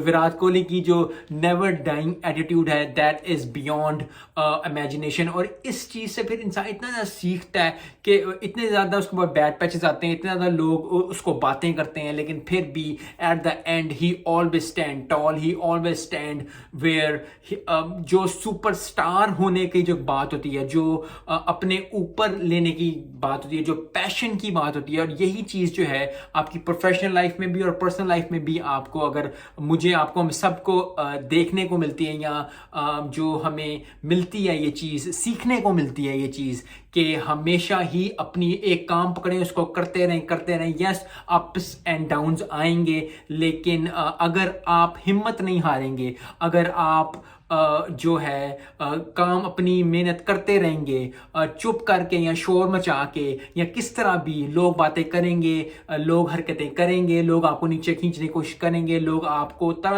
विराट कोहली की जो never dying attitude है, दैट इज बियॉन्ड इमेजिनेशन। और इस चीज़ से फिर इंसान इतना ज़्यादा सीखता है कि इतने ज़्यादा उसके बाद बैड पैचेस आते हैं, इतने ज़्यादा लोग उसको बातें करते हैं, लेकिन फिर भी at the end he always stand tall, he always stand where. जो सुपरस्टार होने की जो बात होती है, जो अपने ऊपर लेने की बात होती है, जो पैशन की बात होती है, और यही चीज़ जो है आपकी प्रोफेशनल लाइफ में भी और पर्सनल लाइफ में भी आपको, अगर मुझे आपको, हम सबको देखने को मिलती है, या जो हमें मिलती है ये चीज़, सीखने को मिलती है ये चीज़, कि हमेशा ही अपनी एक काम पकड़ें, उसको करते रहें। यस, अप्स एंड डाउन्स आएंगे, लेकिन अगर आप हिम्मत नहीं हारेंगे, अगर आप जो है काम अपनी मेहनत करते रहेंगे, चुप करके या शोर मचा के, या किस तरह भी लोग बातें करेंगे, लोग हरकतें करेंगे, लोग आपको नीचे खींचने की कोशिश करेंगे, लोग आपको तरह